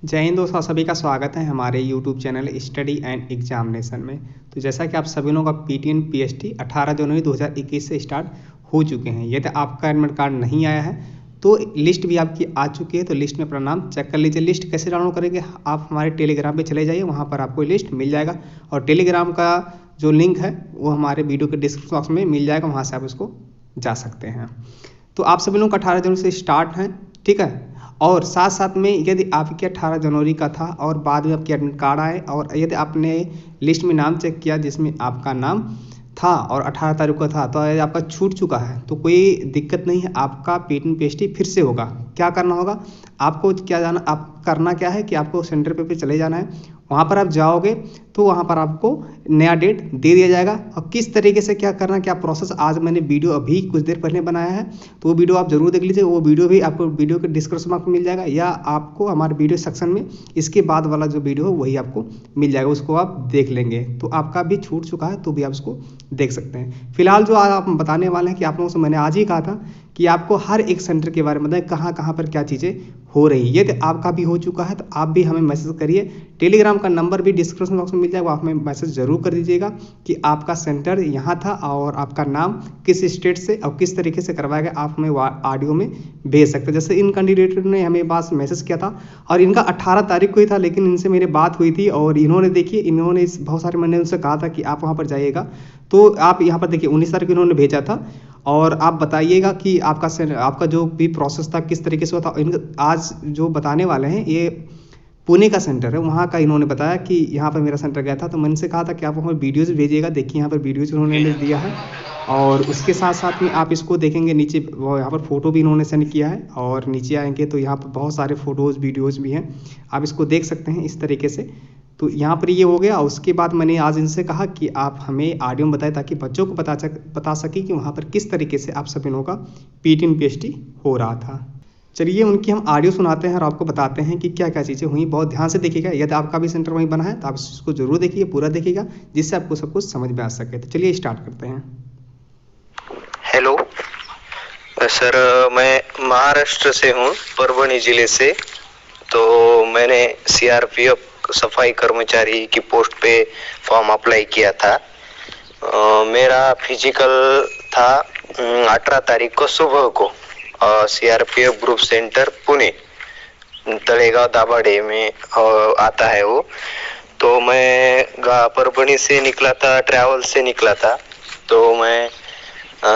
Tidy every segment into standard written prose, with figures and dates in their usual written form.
जय हिंद दोस्तों, सभी का स्वागत है हमारे YouTube channel study and examination में। तो जैसा कि आप सभी लोगों का PTN PST 18 जनवरी 2021 से स्टार्ट हो चुके हैं। यदि आपका एडमिट कार्ड नहीं आया है तो लिस्ट भी आपकी आ चुकी है, तो लिस्ट में अपना नाम चेक कर लीजिए। लिस्ट कैसे डाउनलोड करेंगे, आप हमारे टेलीग्राम पे चले जाइए, वहाँ पर आपको लिस्ट मिल जाएगा। और टेलीग्राम का जो लिंक है वो हमारे वीडियो के डिस्क्रिप्शन बॉक्स में मिल जाएगा, वहाँ से आप उसको जा सकते हैं। तो आप सभी लोगों का 18 जनवरी से स्टार्ट है, ठीक है। और साथ साथ में यदि आपके 18 जनवरी का था और बाद में आपके एडमिट कार्ड आए और यदि आपने लिस्ट में नाम चेक किया जिसमें आपका नाम था और 18 तारीख को था, तो यदि आपका छूट चुका है तो कोई दिक्कत नहीं है, आपका PTN PST फिर से होगा। क्या करना होगा आपको, आप करना क्या है कि आपको सेंटर पे चले जाना है। वहाँ पर आप जाओगे तो वहाँ पर आपको नया डेट दे दिया जाएगा। और किस तरीके से क्या करना, क्या प्रोसेस, आज मैंने वीडियो अभी कुछ देर पहले बनाया है, तो वो वीडियो आप जरूर देख लीजिए। वो वीडियो भी आपको वीडियो के डिस्क्रिप्शन में मिल जाएगा, या आपको हमारे वीडियो सेक्शन में इसके बाद वाला जो वीडियो है वही आपको मिल जाएगा, उसको आप देख लेंगे। तो आपका भी छूट चुका है तो भी आप उसको देख सकते हैं। फिलहाल जो आज आप बताने वाले हैं कि आप लोगों से मैंने आज ही कहा था कि आपको हर एक सेंटर के बारे में बताएं, कहाँ कहाँ पर क्या चीज़ें हो रही है। यदि आपका भी हो चुका है तो आप भी हमें मैसेज करिए। टेलीग्राम का नंबर भी डिस्क्रिप्शन बॉक्स में मिल जाएगा, आप हमें मैसेज जरूर कर दीजिएगा कि आपका सेंटर यहाँ था और आपका नाम किस स्टेट से और किस तरीके से करवाया गया, आप हमें ऑडियो में भेज सकते हैं। जैसे इन कैंडिडेट ने हमें पास मैसेज किया था और इनका 18 तारीख को ही था, लेकिन इनसे मेरी बात हुई थी और इन्होंने देखिए, इन्होंने बहुत सारे मैंने उनसे कहा था कि आप वहाँ पर जाइएगा, तो आप यहाँ पर देखिए 19 तारीख को इन्होंने भेजा था। और आप बताइएगा कि आपका जो भी प्रोसेस था किस तरीके से हुआ था। आज जो बताने वाले हैं ये पुणे का सेंटर है, वहाँ का इन्होंने बताया कि यहाँ पर मेरा सेंटर गया था। तो मैंने इनसे कहा था कि आप हमें वीडियोज़ भेजिएगा, देखिए यहाँ पर वीडियोज़ उन्होंने दिया है। और उसके साथ साथ में आप इसको देखेंगे नीचे, वो यहाँ पर फ़ोटो भी इन्होंने सेंड किया है। और नीचे आएंगे तो यहाँ पर बहुत सारे फ़ोटोज़ वीडियोज़ भी हैं, आप इसको देख सकते हैं इस तरीके से। तो यहाँ पर ये हो गया। उसके बाद मैंने आज इनसे कहा कि आप हमें ऑडियो में बताएं ताकि बच्चों को बता सकें कि वहाँ पर किस तरीके से आप सभी लोगों का PTN PST हो रहा था। चलिए उनकी हम ऑडियो सुनाते हैं और आपको बताते हैं कि क्या क्या चीज़ें हुई। बहुत ध्यान से देखिएगा, यदि आपका भी सेंटर वहीं बना है तो आप इसको जरूर देखिए, पूरा देखिएगा, जिससे आपको सब कुछ समझ में आ सके। तो चलिए स्टार्ट करते हैं। हेलो सर, मैं महाराष्ट्र से हूँ, परभणी जिले से। तो मैंने CRPF सफाई कर्मचारी की पोस्ट पे फॉर्म अप्लाई किया था। मेरा फिजिकल था 18 तारीख को सुबह को, CRPF group centre Pune, Talegaon Dabhade में आता है वो। तो मैं परभणी से निकला था, ट्रैवल से निकला था। तो मैं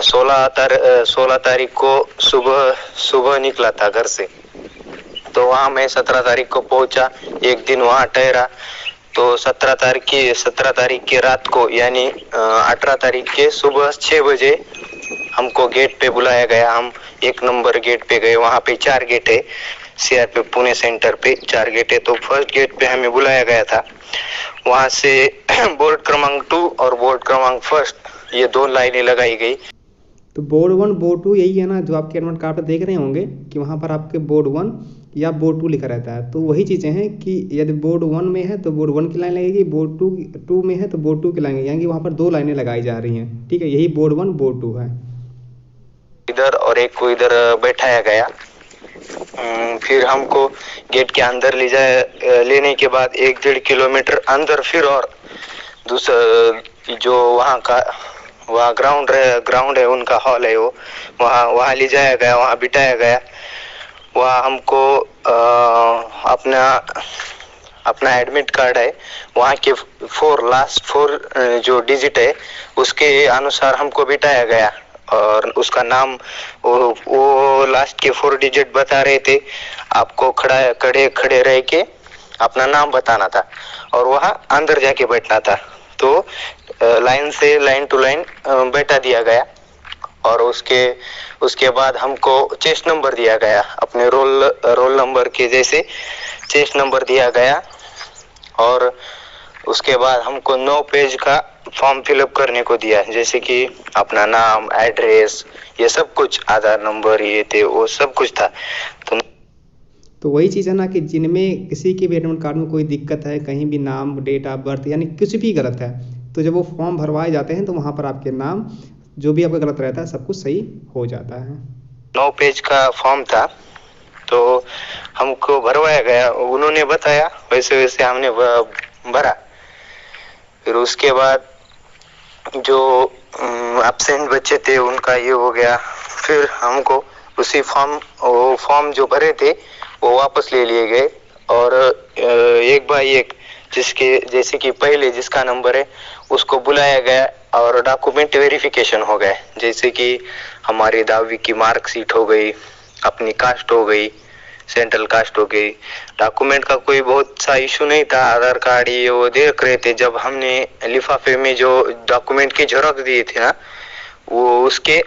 16 तारीख को सुबह निकला था घर से। तो वहाँ मैं 17 तारीख को पहुंचा, एक दिन वहाँ ठहरा। तो 17 तारीख की रात को, यानी 18 तारीख के सुबह 6 बजे हमको गेट पे बुलाया गया। हम 1 नंबर गेट पे गए। वहाँ पे 4 गेट है, CRPF पुणे सेंटर पे 4 गेट है। तो फर्स्ट गेट पे हमें बुलाया गया था। वहाँ से बोर्ड क्रमांक 2 और बोर्ड क्रमांक 1 ये 2 लाइनें लगाई गई। तो बोर्ड 1 बोर्ड 2 यही है ना, जो आपके एडमिट कार्ड पर देख रहे होंगे कि वहाँ पर आपके बोर्ड 1 या बोर्ड 2 लिखा रहता है। तो वही चीज़ें हैं कि यदि बोर्ड 1 में है तो बोर्ड 1 की लाइन लगेगी, बोर्ड 2 में है तो बोर्ड 2 की लाइन लगेगी, यानी वहाँ पर 2 लाइनें लगाई जा रही हैं, ठीक है। यही बोर्ड 1 बोर्ड 2 है। इधर और एक को इधर बैठाया गया। फिर हमको गेट के अंदर लेने के बाद 1-1.5 किलोमीटर अंदर फिर और दूसरा जो वहाँ ग्राउंड है, उनका हॉल है वो, वहाँ ले जाया गया, वहाँ बिठाया गया। वहाँ हमको अपना एडमिट कार्ड है, वहाँ के लास्ट 4 जो डिजिट है उसके अनुसार हमको बिठाया गया। और उसका नाम वो लास्ट के 4 डिजिट बता रहे थे। आपको खड़े रह के अपना नाम बताना था और वहाँ अंदर जाके बैठना था। तो लाइन टू लाइन बैठा दिया गया। और उसके बाद हमको चेस्ट नंबर दिया गया, अपने रोल नंबर के जैसे चेस्ट नंबर दिया गया। और उसके बाद हमको 9 पेज का फॉर्म फिलअप करने को दिया, जैसे कि अपना नाम, एड्रेस, ये सब कुछ, आधार नंबर, ये थे, वो सब कुछ था। तो वही चीज़ है ना कि जिनमें किसी के भी एडमिट कार्ड में कोई दिक्कत है, कहीं भी नाम, डेट ऑफ बर्थ यानी कुछ भी गलत है, तो जब वो फॉर्म भरवाए जाते हैं तो वहाँ पर आपके नाम जो भी आपका गलत रहता है सब कुछ सही हो जाता है। 9 पेज का फॉर्म था। तो हमको भरवाया गया, उन्होंने बताया वैसे वैसे हमने भरा। फिर उसके बाद जो एब्सेंट बच्चे थे उनका ये हो गया। फिर हमको उसी वो फॉर्म जो भरे थे वो वापस ले लिए गए और एक बाय एक जिसके जैसे कि पहले जिसका नंबर है उसको बुलाया गया और डॉक्यूमेंट वेरिफिकेशन हो गया, जैसे कि हमारी 10वीं की मार्कशीट हो गई, अपनी कास्ट हो गई, सेंट्रल कास्ट हो गई। डॉक्यूमेंट का कोई बहुत सा इशू नहीं था, आधार कार्ड ये वो देख रहे थे। जब हमने लिफाफे में जो डॉक्यूमेंट की झलक दिए थे ना, वो उसके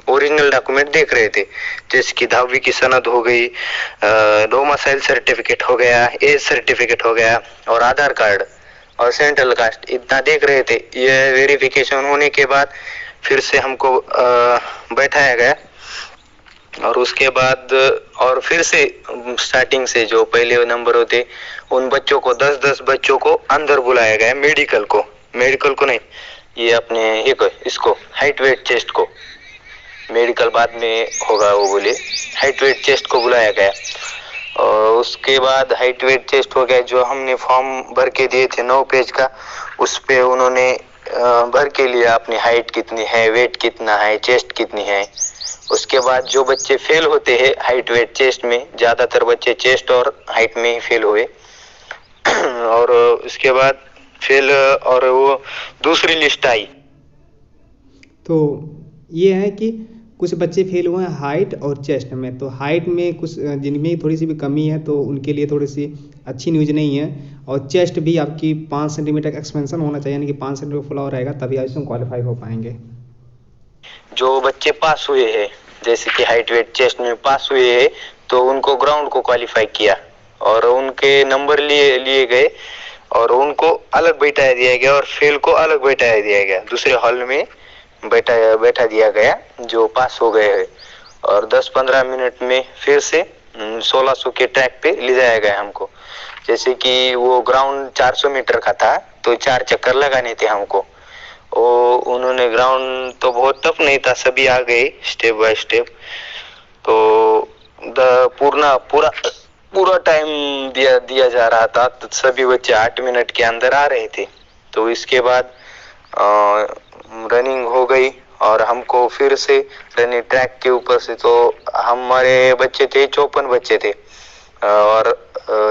ओरिजिनल डॉक्यूमेंट देख रहे थे, जैसे कि 10वीं की सनद हो गई, डोमिसाइल सर्टिफिकेट हो गया, एज सर्टिफिकेट हो गया और आधार कार्ड और सेंट्रल कास्ट, इतना देख रहे थे। ये वेरिफिकेशन होने के बाद फिर से हमको बैठाया गया और उसके बाद और फिर से स्टार्टिंग से जो पहले नंबर होते उन बच्चों को 10-10 बच्चों को अंदर बुलाया गया। मेडिकल को नहीं, ये अपने इसको हाइट वेट चेस्ट को, मेडिकल बाद में होगा वो बोले, हाइट वेट चेस्ट को बुलाया गया। और उसके बाद हाइट वेट चेस्ट हो गया। जो हमने फॉर्म भर के दिए थे 9 पेज का, उस पे उन्होंने भर के लिया अपनी हाइट कितनी है, वेट कितना है, चेस्ट कितनी है। उसके बाद जो बच्चे फेल होते हैं हाइट वेट चेस्ट में, ज्यादातर बच्चे चेस्ट और हाइट में ही फेल हुए और उसके बाद फेल और वो दूसरी लिस्ट आई। तो ये है कि कुछ बच्चे फेल हुए हैं हाइट और चेस्ट में, तो हाइट में कुछ जिनमें थोड़ी सी भी कमी है तो उनके लिए थोड़ी सी अच्छी न्यूज़ नहीं है। और चेस्ट भी आपकी 5 सेंटीमीटर एक्सपेंशन होना चाहिए, यानी कि 5 सेंटीमीटर फुला रहेगा तभी आप इसमें क्वालिफाई हो पाएंगे। जो बच्चे पास हुए हैं, जैसे कि हाइट वेट चेस्ट में पास हुए हैं, तो उनको ग्राउंड को क्वालिफाई किया और उनके नंबर लिए गए और उनको अलग बैठा दिया गया और फेल को अलग बैठा दिया गया, दूसरे हॉल में बैठा दिया गया जो पास हो गए हैं। और 10-15 मिनट में फिर से 1600 के ट्रैक पे ले जाया गया हमको। जैसे कि वो ग्राउंड 400 मीटर का था तो 4 चक्कर लगाने थे हमको। वो उन्होंने ग्राउंड तो बहुत टफ नहीं था, सभी आ गए स्टेप बाय स्टेप। तो पूरा टाइम दिया जा रहा था, तो सभी बच्चे 8 मिनट के अंदर आ रहे थे। तो इसके बाद रनिंग हो गई और हमको फिर से रनिंग ट्रैक के ऊपर से, तो हमारे बच्चे थे 54 बच्चे थे और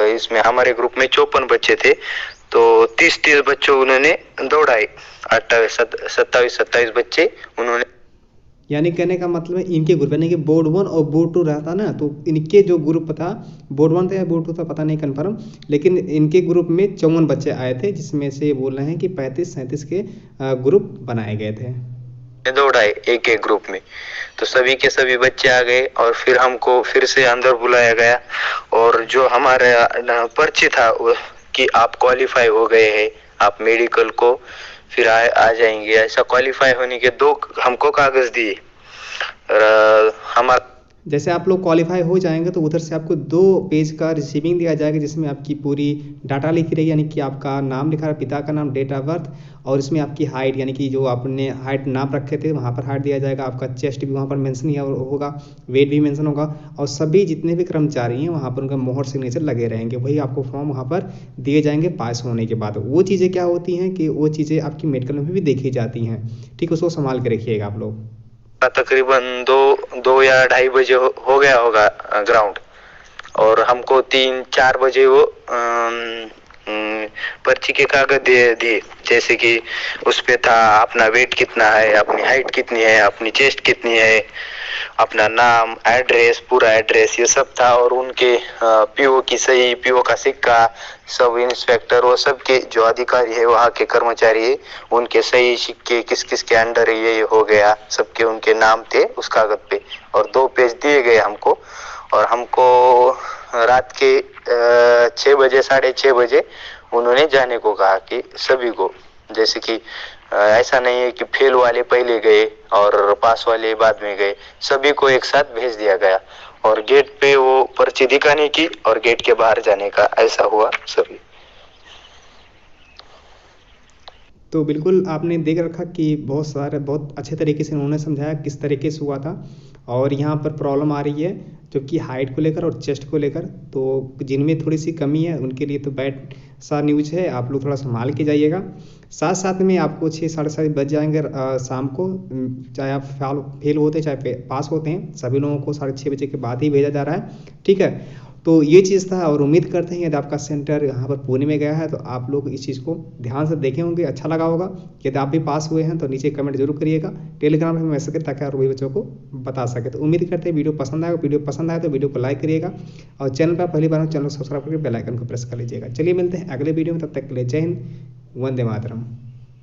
इसमें हमारे ग्रुप में 54 बच्चे थे, तो 30 बच्चों उन्होंने दौड़ाए, 27 बच्चे उन्होंने। यानी कहने का मतलब है इनके ग्रुप, यानी कि बोर्ड 1 और बोर्ड 2 रहता ना, तो इनके जो ग्रुप था बोर्ड 1 था या बोर्ड 2 था पता नहीं कंफर्म, लेकिन इनके ग्रुप में 54 बच्चे आए थे, जिसमें से बोल रहे हैं कि 35-37 के ग्रुप बनाए गए थे, दौड़ाए एक ग्रुप में। तो सभी के सभी बच्चे आ गए और फिर हमको फिर से अंदर बुलाया गया और जो हमारा पर्ची था कि आप क्वालिफाई हो गए हैं, आप मेडिकल को फिर आ जाएंगे, ऐसा क्वालिफाई होने के 2 हमको कागज दिए। हमारा जैसे आप लोग क्वालिफाई हो जाएंगे तो उधर से आपको 2 पेज का रिसीविंग दिया जाएगा, जिसमें आपकी पूरी डाटा लिखी रहेगी, यानी कि आपका नाम लिखा है, पिता का नाम, डेट ऑफ बर्थ, और इसमें आपकी हाइट, यानी कि जो आपने हाइट नाप रखे थे वहाँ पर हाइट दिया जाएगा, आपका चेस्ट भी वहाँ पर मेंशन होगा, वेट भी मेंशन होगा, और सभी जितने भी कर्मचारी हैं वहाँ पर उनका मोहर सिग्नेचर लगे रहेंगे। वही आपको फॉर्म वहाँ पर दिए जाएंगे पास होने के बाद। वो चीज़ें क्या होती हैं कि वो चीज़ें आपकी मेडिकल में भी देखी जाती हैं, ठीक, उसको संभाल के रखिएगा आप लोग। तकरीबन 2 या 2:30 बजे हो गया होगा ग्राउंड, और हमको 3-4 बजे वो पर्ची के कागज दिए, जैसे कि उस पे था अपना वेट कितना है, अपनी हाइट कितनी है, अपनी चेस्ट कितनी है, अपना नाम, एड्रेस, पूरा एड्रेस, ये सब था। और उनके पीओ की सही, पीओ का सिक्का, सब इंस्पेक्टर, वो सब के जो अधिकारी है वहाँ के कर्मचारी है, उनके सही सिक्के किस किस के अंडर ये हो गया, सबके उनके नाम थे उस कागज पे। और 2 पेज दिए गए हमको और हमको रात के 6 बजे 6:30 बजे उन्होंने जाने को कहा कि सभी को, जैसे कि ऐसा नहीं है कि फेल वाले पहले गए और पास वाले बाद में गए, सभी को एक साथ भेज दिया गया और गेट पे वो पर्ची दिखाने की और गेट के बाहर जाने का, ऐसा हुआ सभी। तो बिल्कुल आपने देख रखा कि बहुत अच्छे तरीके से उन्होंने समझाया किस तरीके से हुआ था। और यहाँ पर प्रॉब्लम आ रही है जो कि हाइट को लेकर और चेस्ट को लेकर, तो जिनमें थोड़ी सी कमी है उनके लिए तो बैड सा न्यूज़ है, आप लोग थोड़ा संभाल के जाइएगा। साथ साथ में आपको 6 साढ़े 7 बज जाएंगे शाम को, चाहे आप फेल होते हैं चाहे पास होते हैं, सभी लोगों को 6:30 बजे के बाद ही भेजा जा रहा है, ठीक है। तो ये चीज़ था और उम्मीद करते हैं यदि आपका सेंटर यहाँ पर पुणे में गया है तो आप लोग इस चीज़ को ध्यान से देखे होंगे, अच्छा लगा होगा। यदि आप भी पास हुए हैं तो नीचे कमेंट जरूर करिएगा, टेलीग्राम में मैसेज करें ताकि और भी बच्चों को बता सके। तो उम्मीद करते हैं वीडियो पसंद आएगा, वीडियो पसंद आए तो वीडियो को लाइक करिएगा और चैनल पर पहली बार हो चैनल को सब्सक्राइब करके बेल आइकन को प्रेस कर लीजिएगा। चलिए मिलते हैं अगले वीडियो में, तब तक के लिए जय हिंद, वंदे मातरम।